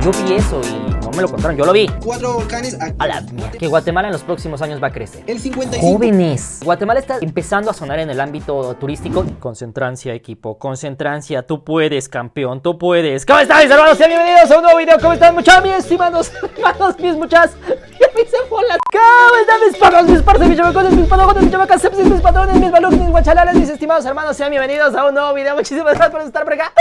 Yo vi eso y no me lo contaron, yo lo vi. 4 volcanes A la mierda. Que Guatemala en los próximos años va a crecer. El 55. Jóvenes. Guatemala está empezando a sonar en el ámbito turístico. Concentrancia, equipo. Concentrancia. Tú puedes, campeón. Tú puedes. ¿Cómo están, mis hermanos? Sean bienvenidos a un nuevo video. ¿Cómo están, muchachos? Mis estimados hermanos, mis muchachas. ¿Cómo están, mis perros, mis partes, mis chamacones, mis panojones, mis chamacas, sepsis, mis patrones, mis balucos, mis guachalales, mis estimados hermanos? Sean bienvenidos a un nuevo video. Muchísimas gracias por estar por acá.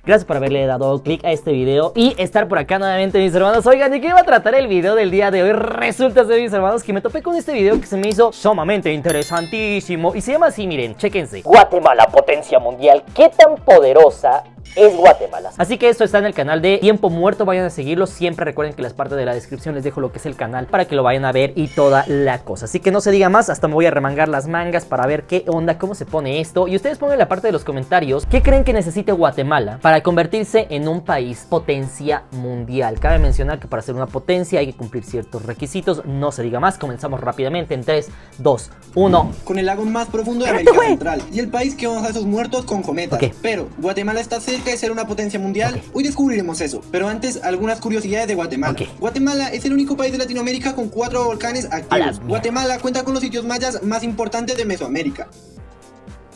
Gracias por haberle dado click a este video y estar por acá nuevamente, mis hermanos. Oigan, ¿de qué iba a tratar el video del día de hoy? Resulta ser, mis hermanos, que me topé con este video que se me hizo sumamente interesantísimo. Y se llama así, miren, chéquense. Guatemala, potencia mundial. ¿Qué tan poderosa es Guatemala? Así que esto está en el canal de Tiempo Muerto, vayan a seguirlo. Siempre recuerden que en las partes de la descripción les dejo lo que es el canal para que lo vayan a ver y toda la cosa. Así que no se diga más, hasta me voy a remangar las mangas para ver qué onda, cómo se pone esto. Y ustedes pongan en la parte de los comentarios qué creen que necesite Guatemala para convertirse en un país potencia mundial. Cabe mencionar que para ser una potencia hay que cumplir ciertos requisitos. No se diga más, comenzamos rápidamente en 3, 2, 1. Con el lago más profundo de América Central y el país que honra a sus muertos con cometas. Pero Guatemala está cerca de ser una potencia mundial. Hoy descubriremos eso, pero antes algunas curiosidades de Guatemala. Guatemala es el único país de Latinoamérica con 4 volcanes activos. Guatemala cuenta con los sitios mayas más importantes de Mesoamérica.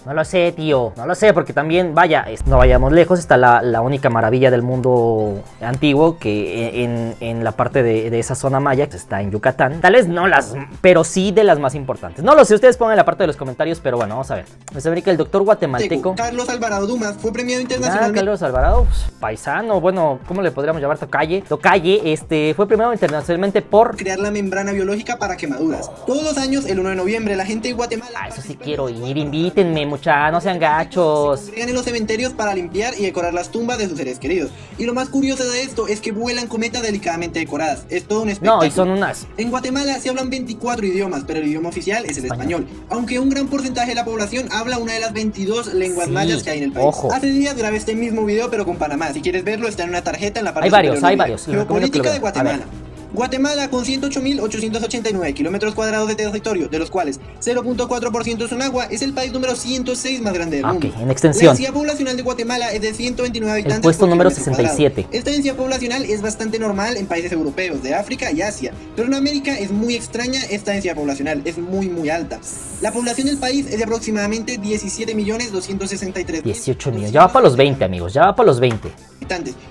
No lo sé, tío, no lo sé, porque también, vaya, no vayamos lejos, está la única maravilla del mundo antiguo que en la parte de esa zona maya, que está en Yucatán. Tal vez no las, pero sí de las más importantes. No lo sé, ustedes pongan en la parte de los comentarios, pero bueno, vamos a ver. Mesoamérica, el doctor guatemalteco Carlos Alvarado Dumas fue premiado internacionalmente. Carlos Alvarado, pues, paisano, bueno, ¿cómo le podríamos llamar? Tocalle, fue premiado internacionalmente por crear la membrana biológica para quemaduras. Todos los años, el 1 de noviembre, la gente de Guatemala... eso sí quiero ir, invítenme. Mucha, no sean gachos. Se congregan en los cementerios para limpiar y decorar las tumbas de sus seres queridos. Y lo más curioso de esto es que vuelan cometas delicadamente decoradas. Es todo un espectáculo. No, y son unas. En Guatemala se hablan 24 idiomas, pero el idioma oficial es el español. Aunque un gran porcentaje de la población habla una de las 22 lenguas mayas que hay en el país. Ojo. Hace días grabé este mismo video, pero con Panamá. Si quieres verlo, está en una tarjeta en la parte hay varios. Geopolítica de Guatemala. Guatemala con 108.889 kilómetros cuadrados de territorio, de los cuales 0.4% son agua, es el país número 106 más grande del mundo. En extensión. La densidad poblacional de Guatemala es de 129 habitantes. El puesto número por 67. cuadrado. Esta densidad poblacional es bastante normal en países europeos, de África y Asia, pero en América es muy extraña esta densidad poblacional, es muy alta. La población del país es de aproximadamente 17.263.000. 18 millones, ya va para los 20, amigos, ya va para los 20.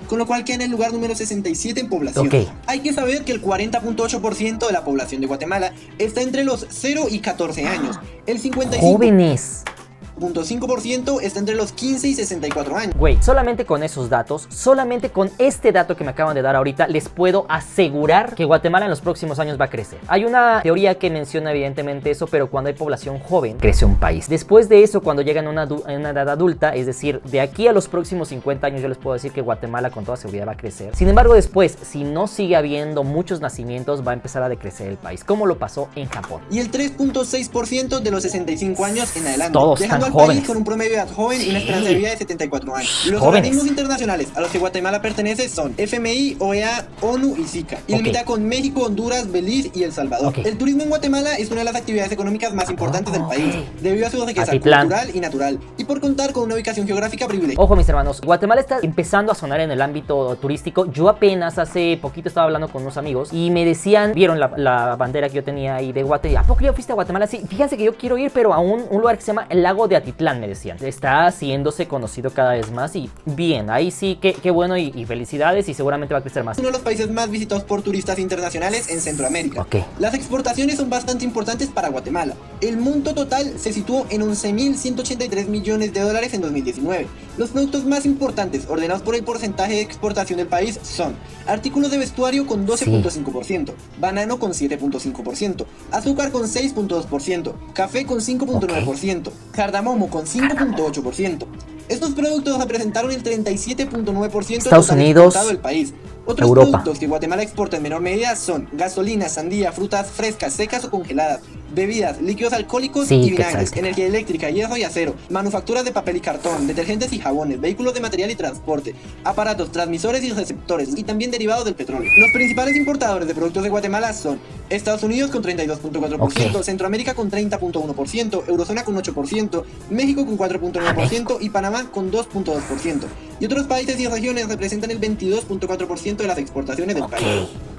Con lo cual queda en el lugar número 67 en población. Hay que saber que el 40.8% de la población de Guatemala está entre los 0 y 14 años. El 55.5% está entre los 15 y 64 años. Güey, solamente con esos datos, solamente con este dato que me acaban de dar ahorita, les puedo asegurar que Guatemala en los próximos años va a crecer. Hay una teoría que menciona evidentemente eso, pero cuando hay población joven, crece un país. Después de eso, cuando llegan a una edad adulta, es decir, de aquí a los próximos 50 años, yo les puedo decir que Guatemala con toda seguridad va a crecer. Sin embargo, después, si no sigue habiendo muchos nacimientos, va a empezar a decrecer el país, como lo pasó en Japón. Y el 3.6% de los 65 años en adelante. Todos están al país con un promedio de edad joven y una esperanza de vida de 74 años. Los organismos internacionales a los que Guatemala pertenece son FMI, OEA, ONU y SICA. Y limita con México, Honduras, Belice y El Salvador. El turismo en Guatemala es una de las actividades económicas más importantes del país, debido a su riqueza cultural y natural, y por contar con una ubicación geográfica privilegiada. Ojo, mis hermanos, Guatemala está empezando a sonar en el ámbito turístico. Yo apenas hace poquito estaba hablando con unos amigos y me decían, vieron la bandera que yo tenía ahí de Guatemala. ¿A poco ya fuiste a Guatemala? Sí, fíjense que yo quiero ir, pero a un lugar que se llama el Lago de Atitlán, me decían. Está haciéndose conocido cada vez más y bien, ahí sí, qué bueno y felicidades, y seguramente va a crecer más. Uno de los países más visitados por turistas internacionales en Centroamérica. Las exportaciones son bastante importantes para Guatemala. El monto total se situó en 11.183 millones de dólares en 2019. Los productos más importantes ordenados por el porcentaje de exportación del país son artículos de vestuario con 12.5%, banano con 7.5%, azúcar con 6.2%, café con 5.9%, cardamomo con 5.8%. Estos productos representaron el 37.9% Estados Unidos, del país. Otros productos que Guatemala exporta en menor medida son gasolina, sandía, frutas frescas, secas o congeladas, bebidas, líquidos alcohólicos y vinagres, energía eléctrica, hierro y acero, manufacturas de papel y cartón, detergentes y jabones, vehículos de material y transporte, aparatos, transmisores y receptores, y también derivados del petróleo. Los principales importadores de productos de Guatemala son Estados Unidos con 32.4%, Centroamérica con 30.1%, Eurozona con 8%, México con 4.9% y Panamá con 2.2%. y otros países y regiones representan el 22.4% de las exportaciones del país.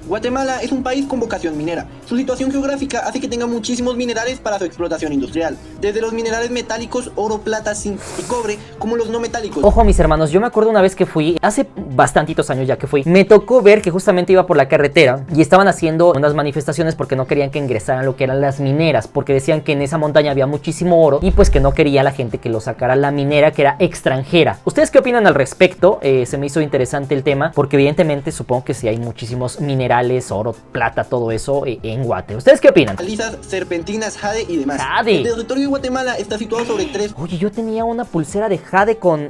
Guatemala es un país con vocación minera. Su situación geográfica hace que tenga muchísimos minerales para su explotación industrial, desde los minerales metálicos, oro, plata, zinc y cobre, como los no metálicos. Ojo, mis hermanos, yo me acuerdo una vez que fui, hace bastantitos años ya que fui, me tocó ver que justamente iba por la carretera y estaban haciendo unas manifestaciones porque no querían que ingresaran lo que eran las mineras, porque decían que en esa montaña había muchísimo oro y pues que no quería la gente que lo sacara la minera, que era extranjera. ¿Ustedes qué opinan al respecto? Se me hizo interesante el tema, porque evidentemente supongo que sí hay muchísimos minerales, oro, plata, todo eso en Guate. ¿Ustedes qué opinan? Calizas, serpentinas, jade y demás. Jade. El territorio de Guatemala está situado sobre 3... Oye, yo tenía una pulsera de jade con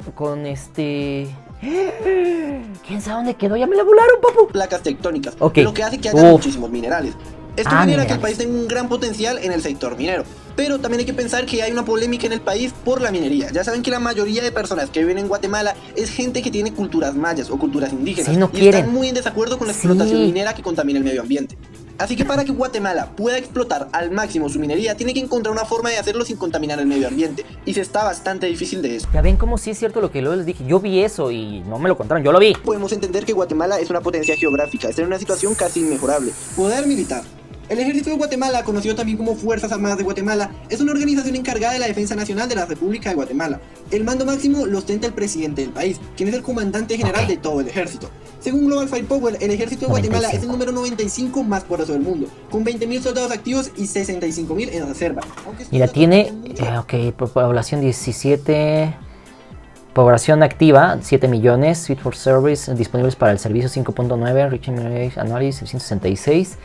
¿quién sabe dónde quedó? Ya me la volaron, papu. placas tectónicas, Okay. lo que hace que haya muchísimos minerales. Esto genera que el minerales. país tenga un gran potencial en el sector minero. Pero también hay que pensar que hay una polémica en el país por la minería. Ya saben que la mayoría de personas que viven en Guatemala es gente que tiene culturas mayas o culturas indígenas. Sí, no y quieren. están muy en desacuerdo con la explotación minera que contamina el medio ambiente. Así que para que Guatemala pueda explotar al máximo su minería, tiene que encontrar una forma de hacerlo sin contaminar el medio ambiente. Y se está bastante difícil de eso. Ya ven cómo sí es cierto lo que luego les dije. Yo vi eso y no me lo contaron, yo lo vi. Podemos entender que Guatemala es una potencia geográfica, está en una situación casi inmejorable. Poder militar. El Ejército de Guatemala, conocido también como Fuerzas Armadas de Guatemala, es una organización encargada de la defensa nacional de la República de Guatemala. El mando máximo lo ostenta el presidente del país, quien es el comandante general de todo el ejército. Según Global Firepower, el Ejército de Guatemala es el número 95 más poderoso del mundo, con 20.000 soldados activos y 65.000 en reserva. Mira, tiene, población 17... Población activa, 7 millones, Fit for Service, disponibles para el servicio 5.9, Reaching Analysis 666,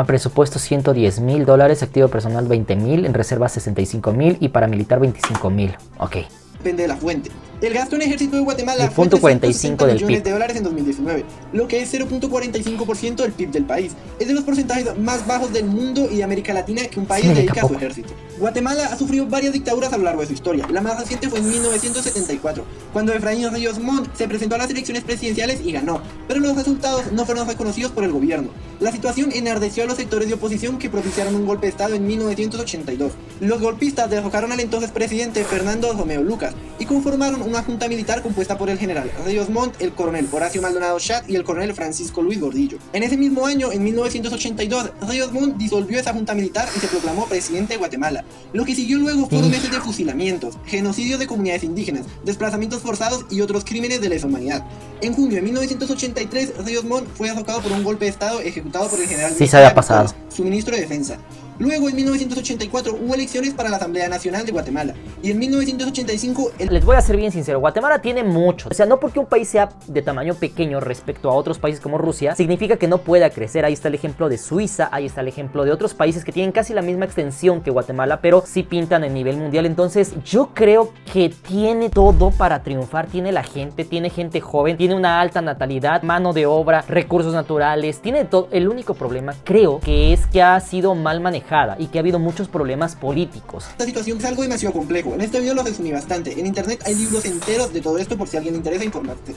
presupuesto $110,000, activo personal 20,000, en reserva 65,000 y paramilitar 25,000. Ok. Depende de la fuente. El gasto en ejército de Guatemala El fue punto de 45 del millones PIB. de dólares en 2019, lo que es 0.45% del PIB del país. Es de los porcentajes más bajos del mundo y de América Latina que un país dedica a su ejército. Guatemala ha sufrido varias dictaduras a lo largo de su historia. La más reciente fue en 1974, cuando Efraín Ríos Montt se presentó a las elecciones presidenciales y ganó, pero los resultados no fueron reconocidos por el gobierno. La situación enardeció a los sectores de oposición que propiciaron un golpe de estado en 1982. Los golpistas derrocaron al entonces presidente Fernando Romeo Lucas y conformaron una junta militar compuesta por el general Ríos Montt, el coronel Horacio Maldonado Chat y el coronel Francisco Luis Gordillo. En ese mismo año, en 1982, Ríos Montt disolvió esa junta militar y se proclamó presidente de Guatemala. Lo que siguió luego fueron meses de fusilamientos, genocidios de comunidades indígenas, desplazamientos forzados y otros crímenes de lesa humanidad. En junio de 1983, Ríos Montt fue derrocado por un golpe de estado ejecutado por el general Sí, se había pasado. su ministro de defensa. Luego, en 1984, hubo elecciones para la Asamblea Nacional de Guatemala. Y en 1985, Les voy a ser bien sincero, Guatemala tiene mucho. O sea, no porque un país sea de tamaño pequeño respecto a otros países como Rusia, significa que no pueda crecer. Ahí está el ejemplo de Suiza, ahí está el ejemplo de otros países que tienen casi la misma extensión que Guatemala, pero sí pintan en nivel mundial. Entonces, yo creo que tiene todo para triunfar. Tiene la gente, tiene gente joven, tiene una alta natalidad, mano de obra, recursos naturales, tiene todo. El único problema, creo, que es que ha sido mal manejada y que ha habido muchos problemas políticos. Esta situación es algo demasiado complejo. En este video lo resumí bastante. En internet hay libros enteros de todo esto por si a alguien le interesa informarse.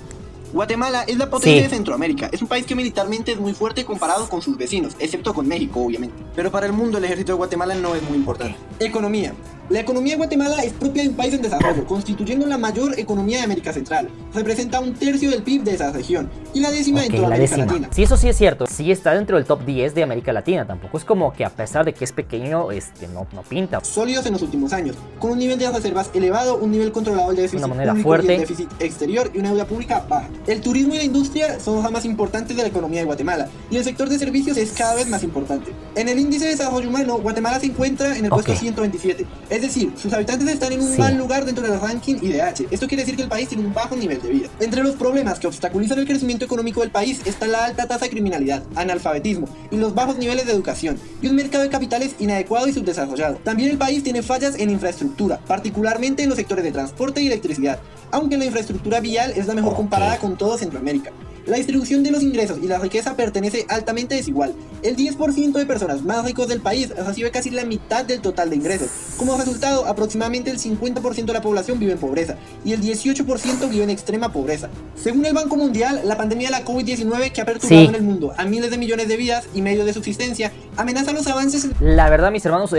Guatemala es la potencia de Centroamérica. Es un país que militarmente es muy fuerte comparado con sus vecinos, excepto con México, obviamente. Pero para el mundo el ejército de Guatemala no es muy importante. Economía. La economía de Guatemala es propia de un país en desarrollo, constituyendo la mayor economía de América Central. Representa 1/3 del PIB de esa región y la décima en toda América Latina. Sí, eso sí es cierto. Sí está dentro del top 10 de América Latina. Tampoco es como que a pesar de que es pequeño, no pinta. Sólidos en los últimos años, con un nivel de reservas elevado, un nivel controlado del déficit público fuerte. y el déficit exterior y una deuda pública baja. El turismo y la industria son los más importantes de la economía de Guatemala y el sector de servicios es cada vez más importante. En el índice de desarrollo humano, Guatemala se encuentra en el puesto 127, es decir, sus habitantes están en un mal lugar dentro del ranking IDH. Esto quiere decir que el país tiene un bajo nivel de vida. Entre los problemas que obstaculizan el crecimiento económico del país está la alta tasa de criminalidad, analfabetismo y los bajos niveles de educación y un mercado de capitales inadecuado y subdesarrollado. También el país tiene fallas en infraestructura, particularmente en los sectores de transporte y electricidad, aunque la infraestructura vial es la mejor comparada con todo Centroamérica. La distribución de los ingresos y la riqueza pertenece altamente desigual. El 10% de personas más ricos del país recibe casi la mitad del total de ingresos. Como resultado, aproximadamente el 50% de la población vive en pobreza y el 18% vive en extrema pobreza. Según el Banco Mundial, la pandemia de la COVID-19 que ha perturbado en el mundo a miles de millones de vidas y medios de subsistencia amenaza los avances. La verdad, mis hermanos,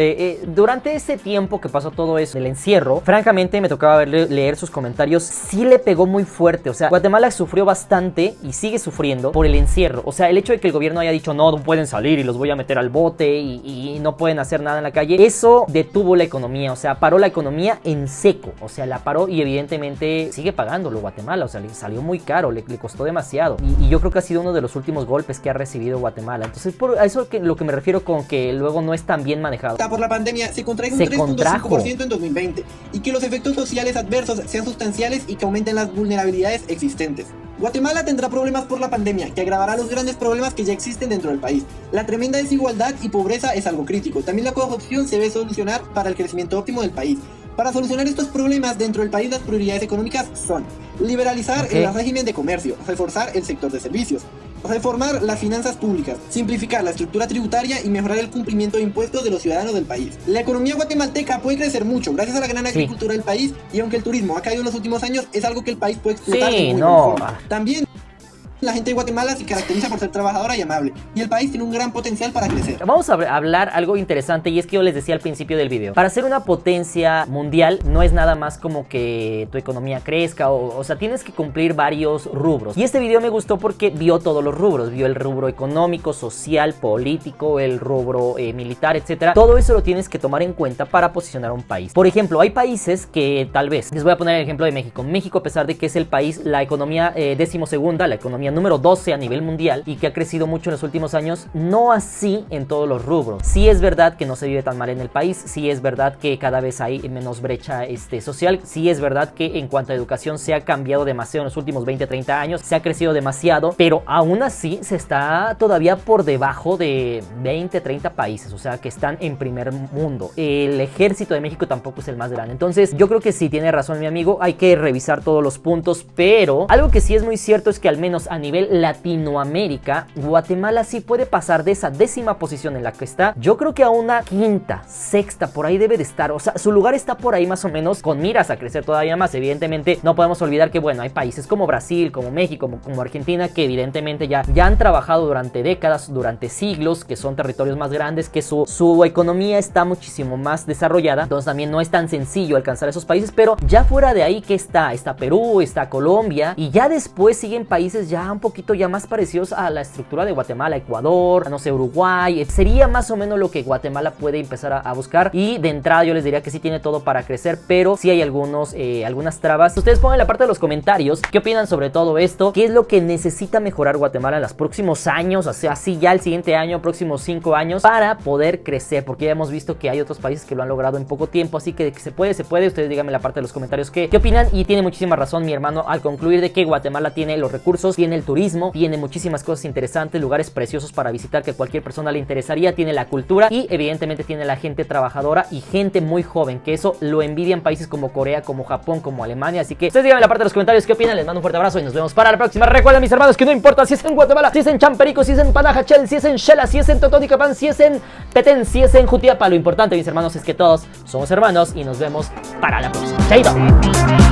durante ese tiempo que pasó todo eso del encierro, francamente me tocaba leer sus comentarios. Sí le pegó muy fuerte. O sea, Guatemala sufrió bastante y sigue sufriendo por el encierro. O sea, el hecho de que el gobierno haya dicho no pueden salir y los voy a meter al bote y no pueden hacer nada en la calle, eso detuvo la economía. O sea, paró la economía en seco. O sea, la paró y evidentemente sigue pagándolo Guatemala. O sea, le salió muy caro, le costó demasiado. Y yo creo que ha sido uno de los últimos golpes que ha recibido Guatemala. Entonces, por eso lo que me refiero con que luego no es tan bien manejado. Por la pandemia se contrae un 3.5% en 2020 y que los efectos sociales adversos sean sustanciales y que aumenten las vulnerabilidades existentes. Guatemala tendrá problemas por la pandemia, que agravará los grandes problemas que ya existen dentro del país. La tremenda desigualdad y pobreza es algo crítico. También la corrupción se debe solucionar para el crecimiento óptimo del país. Para solucionar estos problemas dentro del país, las prioridades económicas son liberalizar el régimen de comercio, reforzar el sector de servicios, reformar las finanzas públicas, simplificar la estructura tributaria y mejorar el cumplimiento de impuestos de los ciudadanos del país. La economía guatemalteca puede crecer mucho gracias a la gran agricultura del país, y aunque el turismo ha caído en los últimos años, es algo que el país puede explotar de muy buena forma. También la gente de Guatemala se caracteriza por ser trabajadora y amable, y el país tiene un gran potencial para crecer. Vamos a hablar algo interesante, y es que yo les decía al principio del video, para ser una potencia mundial no es nada más como que tu economía crezca, o sea, tienes que cumplir varios rubros. Y este video me gustó porque vio todos los rubros, vio el rubro económico, social, político, el rubro militar, etcétera. Todo eso lo tienes que tomar en cuenta para posicionar a un país. Por ejemplo, hay países que tal vez, les voy a poner el ejemplo de México. México, a pesar de que es el país, la economía decimosegunda, la economía número 12 a nivel mundial y que ha crecido mucho en los últimos años, no así en todos los rubros. Sí es verdad que no se vive tan mal en el país, sí es verdad que cada vez hay menos brecha social, sí es verdad que en cuanto a educación se ha cambiado demasiado en los últimos 20-30 años, se ha crecido demasiado, pero aún así se está todavía por debajo de 20-30 países, o sea, que están en primer mundo. El ejército de México tampoco es el más grande. Entonces yo creo que sí tiene razón mi amigo, hay que revisar todos los puntos, pero algo que sí es muy cierto es que al menos a nivel Latinoamérica, Guatemala sí puede pasar de esa 10ª posición en la que está, yo creo que a una 5ª, 6ª, por ahí debe de estar. O sea, su lugar está por ahí más o menos, con miras a crecer todavía más. Evidentemente no podemos olvidar que bueno, hay países como Brasil, como México, como Argentina, que evidentemente ya han trabajado durante décadas, durante siglos, que son territorios más grandes, que su economía está muchísimo más desarrollada. Entonces también no es tan sencillo alcanzar esos países, pero ya fuera de ahí, que está Perú, está Colombia, y ya después siguen países ya un poquito ya más parecidos a la estructura de Guatemala, Ecuador, no sé, Uruguay. Sería más o menos lo que Guatemala puede empezar a buscar, y de entrada yo les diría que sí tiene todo para crecer, pero sí hay algunas trabas. Ustedes pongan en la parte de los comentarios qué opinan sobre todo esto, qué es lo que necesita mejorar Guatemala en los próximos años, o sea, así ya el siguiente año, próximos 5 años, para poder crecer, porque ya hemos visto que hay otros países que lo han logrado en poco tiempo, así que se puede. Ustedes díganme en la parte de los comentarios qué opinan, y tiene muchísima razón mi hermano al concluir de que Guatemala tiene los recursos, tiene el turismo, tiene muchísimas cosas interesantes, lugares preciosos para visitar que a cualquier persona le interesaría, tiene la cultura y evidentemente tiene la gente trabajadora y gente muy joven, que eso lo envidian países como Corea, como Japón, como Alemania. Así que ustedes díganme en la parte de los comentarios qué opinan. Les mando un fuerte abrazo y nos vemos para la próxima. Recuerden, mis hermanos, que no importa si es en Guatemala, si es en Champerico, si es en Panajachel, si es en Xela, si es en Totonicapán, si es en Petén, si es en Jutiapa. Lo importante, mis hermanos, es que todos somos hermanos y nos vemos para la próxima. ¡Chaito!